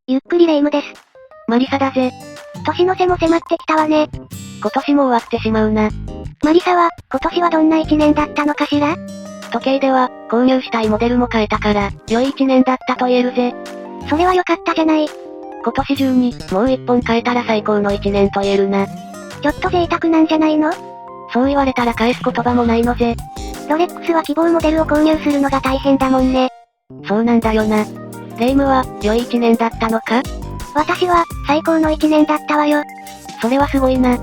ゆっくりレ夢ムです。マリサだぜ。年の瀬も迫ってきたわね。今年も終わってしまうな。マリサは、今年はどんな一年だったのかしら？時計では、購入したいモデルも変えたから、良い一年だったと言えるぜ。それは良かったじゃない。今年中に、もう一本変えたら最高の一年と言えるな。ちょっと贅沢なんじゃないの？そう言われたら返す言葉もないのぜ。ロレックスは希望モデルを購入するのが大変だもんね。そうなんだよな。レ夢ムは、良い一年だったのか？私は、最高の一年だったわよ。それはすごいな。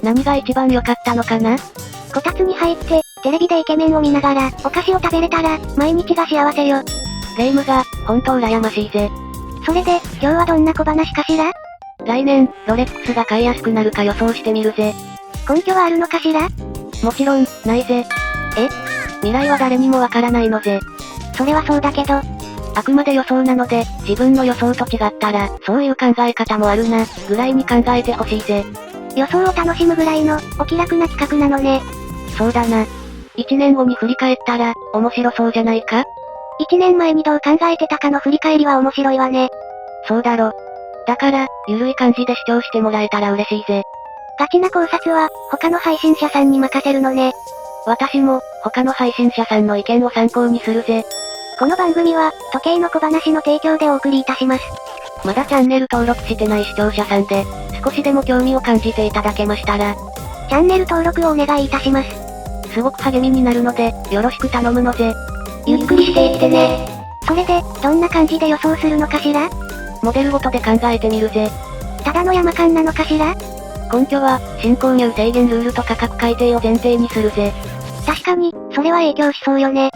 何が一番良かったのかな？こたつに入って、テレビでイケメンを見ながら、お菓子を食べれたら、毎日が幸せよ。レ夢ムが、ほんと羨ましいぜ。それで、今日はどんな小話かしら？来年、ロレックスが買いやすくなるか予想してみるぜ。根拠はあるのかしら？もちろん、ないぜ。未来は誰にもわからないのぜ。それはそうだけど、あくまで予想なので、自分の予想と違ったら、そういう考え方もあるな、ぐらいに考えてほしいぜ。予想を楽しむぐらいの、お気楽な企画なのね。そうだな。1年後に振り返ったら、面白そうじゃないか？ 1 年前にどう考えてたかの振り返りは面白いわね。そうだろ。だから、ゆるい感じで視聴してもらえたら嬉しいぜ。ガチな考察は、他の配信者さんに任せるのね。私も、他の配信者さんの意見を参考にするぜ。この番組は、時計の小話の提供でお送りいたします。まだチャンネル登録してない視聴者さんで、少しでも興味を感じていただけましたら、チャンネル登録をお願いいたします。すごく励みになるので、よろしく頼むのぜ。ゆっくりしていってね。それで、どんな感じで予想するのかしら？モデルごとで考えてみるぜ。ただの山間なのかしら？根拠は、新購入制限ルールと価格改定を前提にするぜ。確かに、それは影響しそうよね。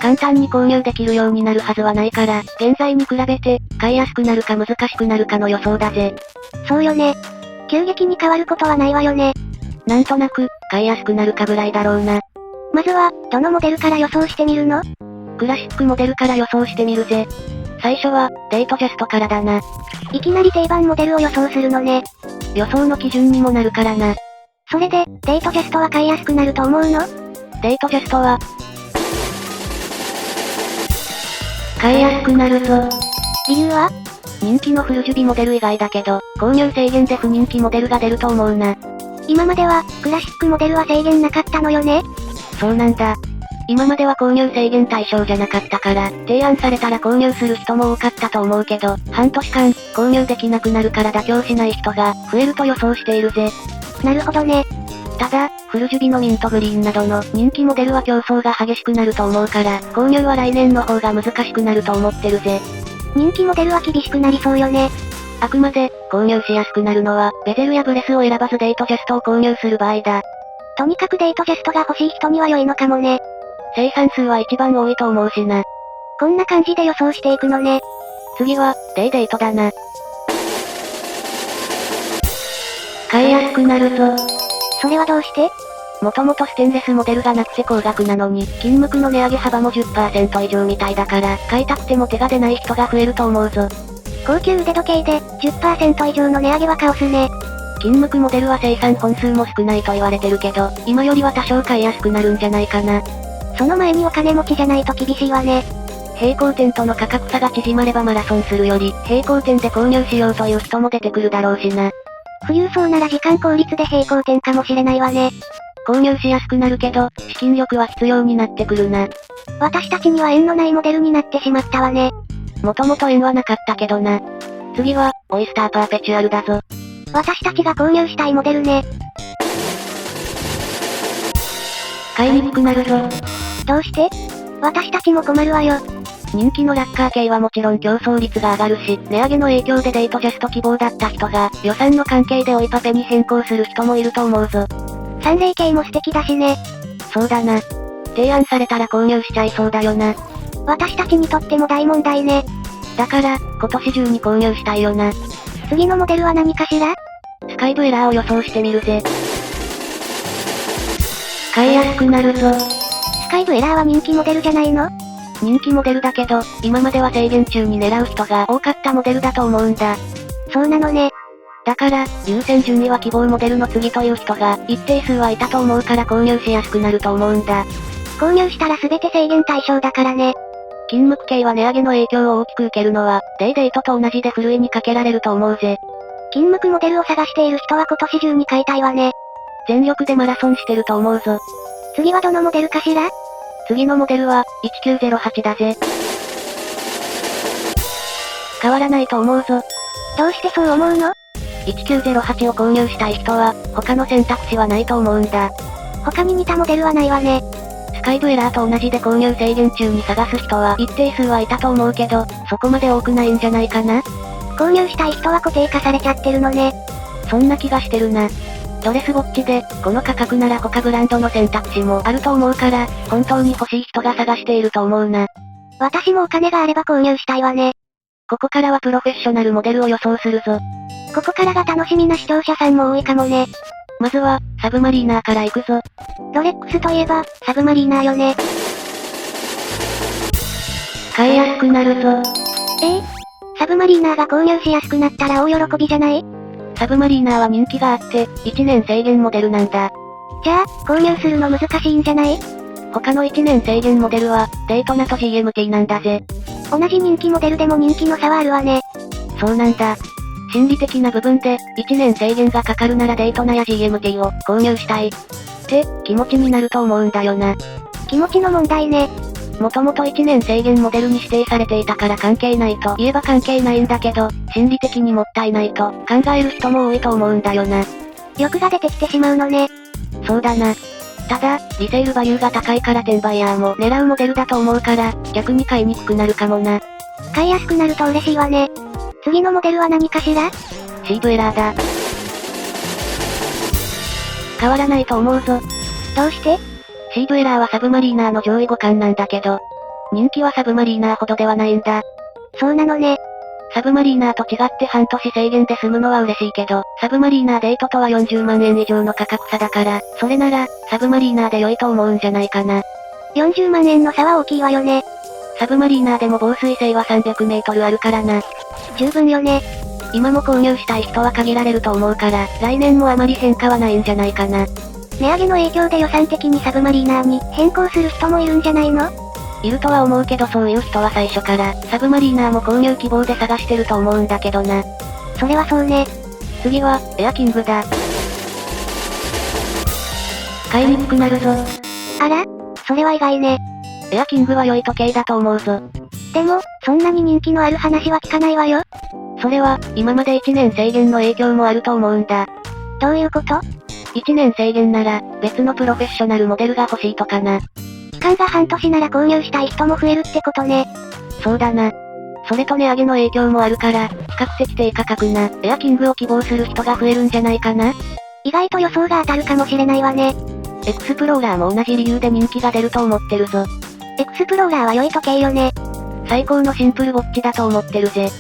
簡単に購入できるようになるはずはないから、現在に比べて、買いやすくなるか難しくなるかの予想だぜ。そうよね。急激に変わることはないわよね。なんとなく、買いやすくなるかぐらいだろうな。まずは、どのモデルから予想してみるの？クラシックモデルから予想してみるぜ。最初は、デートジャストからだな。いきなり定番モデルを予想するのね。予想の基準にもなるからな。それで、デートジャストは買いやすくなると思うの？デートジャストは、買いやすくなるぞ。理由は？人気のフルジュビモデル以外だけど、購入制限で不人気モデルが出ると思うな。今までは、クラシックモデルは制限なかったのよね？そうなんだ。今までは購入制限対象じゃなかったから、提案されたら購入する人も多かったと思うけど、半年間、購入できなくなるから妥協しない人が、増えると予想しているぜ。なるほどね。ただ、フルジュビのミントグリーンなどの人気モデルは競争が激しくなると思うから、購入は来年の方が難しくなると思ってるぜ。人気モデルは厳しくなりそうよね。あくまで、購入しやすくなるのは、ベゼルやブレスを選ばずデートジャストを購入する場合だ。とにかくデートジャストが欲しい人には良いのかもね。生産数は一番多いと思うしな。こんな感じで予想していくのね。次は、デートだな。買いやすくなるぞ。それはどうして？もともとステンレスモデルがなくて高額なのに、金額の値上げ幅も 10% 以上みたいだから、買いたくても手が出ない人が増えると思うぞ。高級腕時計で、10% 以上の値上げはカオスね。金額モデルは生産本数も少ないと言われてるけど、今よりは多少買いやすくなるんじゃないかな。その前にお金持ちじゃないと厳しいわね。平行店との価格差が縮まればマラソンするより、平行店で購入しようという人も出てくるだろうしな。富裕層なら時間効率で平行店かもしれないわね。購入しやすくなるけど、資金力は必要になってくるな。私たちには縁のないモデルになってしまったわね。もともと縁はなかったけどな。次は、オイスターパーペチュアルだぞ。私たちが購入したいモデルね。買いにくくなるぞ。どうして？私たちも困るわよ。人気のラッカー系はもちろん競争率が上がるし、値上げの影響でデートジャスト希望だった人が、予算の関係でオイパペに変更する人もいると思うぞ。サンレイ系も素敵だしね。そうだな。提案されたら購入しちゃいそうだよな。私たちにとっても大問題ね。だから、今年中に購入したいよな。次のモデルは何かしら？スカイブエラーを予想してみるぜ。買いやすくなるぞ。スカイブエラーは人気モデルじゃないの？人気モデルだけど、今までは制限中に狙う人が多かったモデルだと思うんだ。そうなのね。だから、優先順位は希望モデルの次という人が、一定数はいたと思うから購入しやすくなると思うんだ。購入したら全て制限対象だからね。金無垢系は値上げの影響を大きく受けるのは、デイトと同じでふるいにかけられると思うぜ。金無垢モデルを探している人は今年中に買いたいわね。全力でマラソンしてると思うぞ。次はどのモデルかしら？次のモデルは、1908だぜ。変わらないと思うぞ。どうしてそう思うの？1908を購入したい人は、他の選択肢はないと思うんだ。他に似たモデルはないわね。スカイブエラーと同じで購入制限中に探す人は一定数はいたと思うけど、そこまで多くないんじゃないかな？購入したい人は固定化されちゃってるのね。そんな気がしてるな。ドレスウォッチで、この価格なら他ブランドの選択肢もあると思うから、本当に欲しい人が探していると思うな。私もお金があれば購入したいわね。ここからはプロフェッショナルモデルを予想するぞ。ここからが楽しみな視聴者さんも多いかもね。まずは、サブマリーナーから行くぞ。ロレックスといえば、サブマリーナーよね。買いやすくなるぞ。サブマリーナーが購入しやすくなったら大喜びじゃない？サブマリーナーは人気があって、1年制限モデルなんだ。じゃあ、購入するの難しいんじゃない？他の1年制限モデルは、デイトナと GMT なんだぜ。同じ人気モデルでも人気の差はあるわね。そうなんだ。心理的な部分で、1年制限がかかるならデイトナや GMT を購入したい。って気持ちになると思うんだよな。気持ちの問題ね。もともと1年制限モデルに指定されていたから関係ないと言えば関係ないんだけど、心理的にもったいないと考える人も多いと思うんだよな。欲が出てきてしまうのね。そうだな。ただ、リセールバリューが高いから転売ヤーも狙うモデルだと思うから、逆に買いにくくなるかもな。買いやすくなると嬉しいわね。次のモデルは何かしら？シーブエラーだ。変わらないと思うぞ。どうして？シーブエラーはサブマリーナーの上位互換なんだけど、人気はサブマリーナーほどではないんだ。そうなのね。サブマリーナーと違って半年制限で済むのは嬉しいけど、サブマリーナーデートとは40万円以上の価格差だから、それなら、サブマリーナーで良いと思うんじゃないかな。40万円の差は大きいわよね。サブマリーナーでも防水性は300メートルあるからな。十分よね。今も購入したい人は限られると思うから、来年もあまり変化はないんじゃないかな。値上げの影響で予算的にサブマリーナーに変更する人もいるんじゃないの？いるとは思うけどそういう人は最初から、サブマリーナーも購入希望で探してると思うんだけどな。それはそうね。次は、エアキングだ。買いにくくなるぞ。あら？それは意外ね。エアキングは良い時計だと思うぞ。でも、そんなに人気のある話は聞かないわよ。それは、今まで1年制限の影響もあると思うんだ。どういうこと？ 1 年制限なら、別のプロフェッショナルモデルが欲しいとかな。期間が半年なら購入したい人も増えるってことね。そうだな。それと値上げの影響もあるから、比較的低価格な、エアキングを希望する人が増えるんじゃないかな。意外と予想が当たるかもしれないわね。エクスプローラーも同じ理由で人気が出ると思ってるぞ。エクスプローラーは良い時計よね。最高のシンプルウォッチだと思ってるぜ。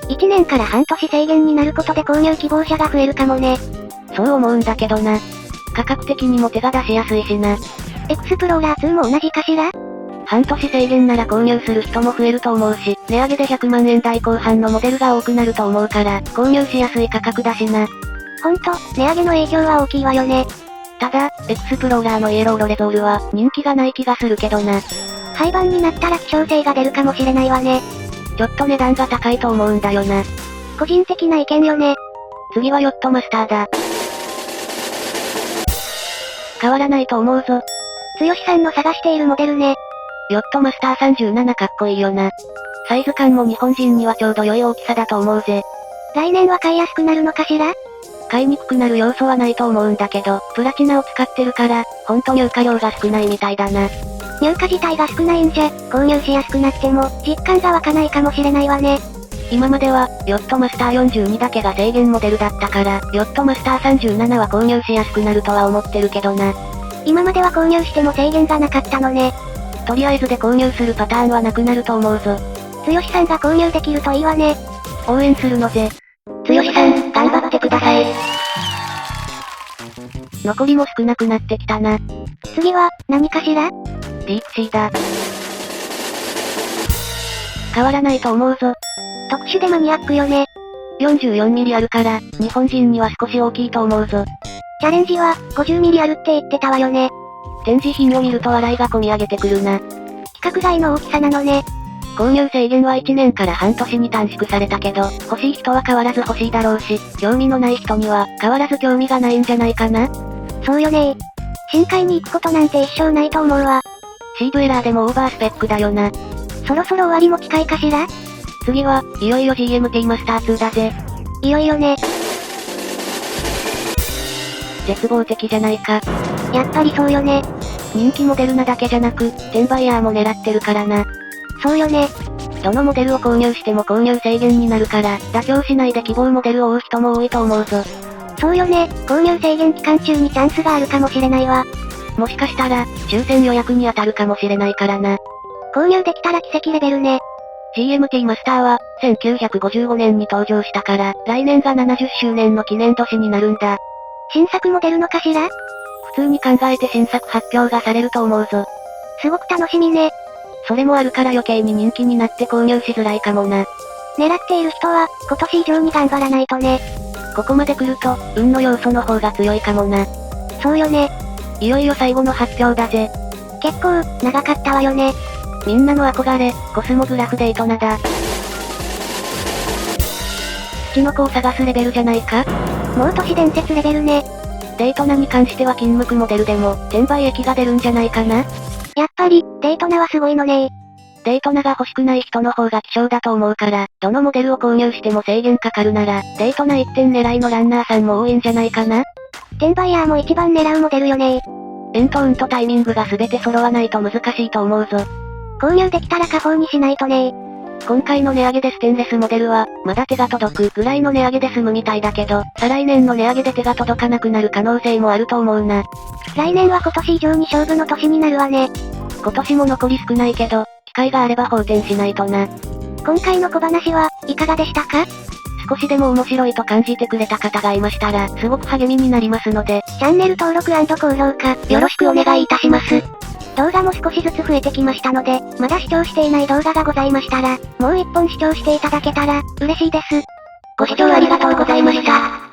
1年から半年制限になることで購入希望者が増えるかもね。そう思うんだけどな。価格的にも手が出しやすいしな。エクスプローラー2も同じかしら？半年制限なら購入する人も増えると思うし、値上げで100万円台後半のモデルが多くなると思うから、購入しやすい価格だしな。ほんと、値上げの影響は大きいわよね。ただ、エクスプローラーのイエローロレゾールは人気がない気がするけどな。廃盤になったら希少性が出るかもしれないわね。ちょっと値段が高いと思うんだよな。個人的な意見よね。次はヨットマスターだ。変わらないと思うぞ。つよしさんの探しているモデルね。ヨットマスター37かっこいいよな。サイズ感も日本人にはちょうど良い大きさだと思うぜ。来年は買いやすくなるのかしら？買いにくくなる要素はないと思うんだけど、プラチナを使ってるから、ほんと入荷量が少ないみたいだな。入荷自体が少ないんじゃ、購入しやすくなっても、実感が湧かないかもしれないわね。今までは、ヨットマスター42だけが制限モデルだったから、ヨットマスター37は購入しやすくなるとは思ってるけどな。今までは購入しても制限がなかったのね。とりあえずで購入するパターンはなくなると思うぞ。つよしさんが購入できるといいわね。応援するのぜ。つよしさん、頑張ってください。残りも少なくなってきたな。次は、何かしら？ディープシーだ。変わらないと思うぞ。特殊でマニアックよね。44ミリあるから、日本人には少し大きいと思うぞ。チャレンジは、50ミリあるって言ってたわよね。展示品を見ると笑いがこみ上げてくるな。規格外の大きさなのね。購入制限は1年から半年に短縮されたけど、欲しい人は変わらず欲しいだろうし、興味のない人には、変わらず興味がないんじゃないかな。そうよね。深海に行くことなんて一生ないと思うわ。CV ラーでもオーバースペックだよな。そろそろ終わりも近いかしら？次は、いよいよ GMT マスター2だぜ。いよいよね。絶望的じゃないか。やっぱりそうよね。人気モデルなだけじゃなく、転売ヤーも狙ってるからな。そうよね。どのモデルを購入しても購入制限になるから、妥協しないで希望モデルを追う人も多いと思うぞ。そうよね。購入制限期間中にチャンスがあるかもしれないわ。もしかしたら、抽選予約に当たるかもしれないからな。購入できたら奇跡レベルね。GMT マスターは、1955年に登場したから、来年が70周年の記念年になるんだ。新作モデルのかしら？普通に考えて新作発表がされると思うぞ。すごく楽しみね。それもあるから余計に人気になって購入しづらいかもな。狙っている人は、今年以上に頑張らないとね。ここまで来ると、運の要素の方が強いかもな。そうよね。いよいよ最後の発表だぜ。結構、長かったわよね。みんなの憧れ、コスモグラフデートナだ。土の子を探すレベルじゃないか？もう都市伝説レベルね。デートナに関しては金無垢モデルでも、転売益が出るんじゃないかな？やっぱり、デートナはすごいのね。デートナが欲しくない人の方が希少だと思うから、どのモデルを購入しても制限かかるなら、デートナ一点狙いのランナーさんも多いんじゃないかな？転売ヤーも一番狙うモデルよね。円と運とタイミングが全て揃わないと難しいと思うぞ。購入できたら過方にしないとね。今回の値上げでステンレスモデルは、まだ手が届くぐらいの値上げで済むみたいだけど、再来年の値上げで手が届かなくなる可能性もあると思うな。来年は今年以上に勝負の年になるわね。今年も残り少ないけど、機会があれば放転しないとな。今回の小話は、いかがでしたか？少しでも面白いと感じてくれた方がいましたら、すごく励みになりますので、チャンネル登録&高評価、よろしくお願いいたします。動画も少しずつ増えてきましたので、まだ視聴していない動画がございましたら、もう一本視聴していただけたら、嬉しいです。ご視聴ありがとうございました。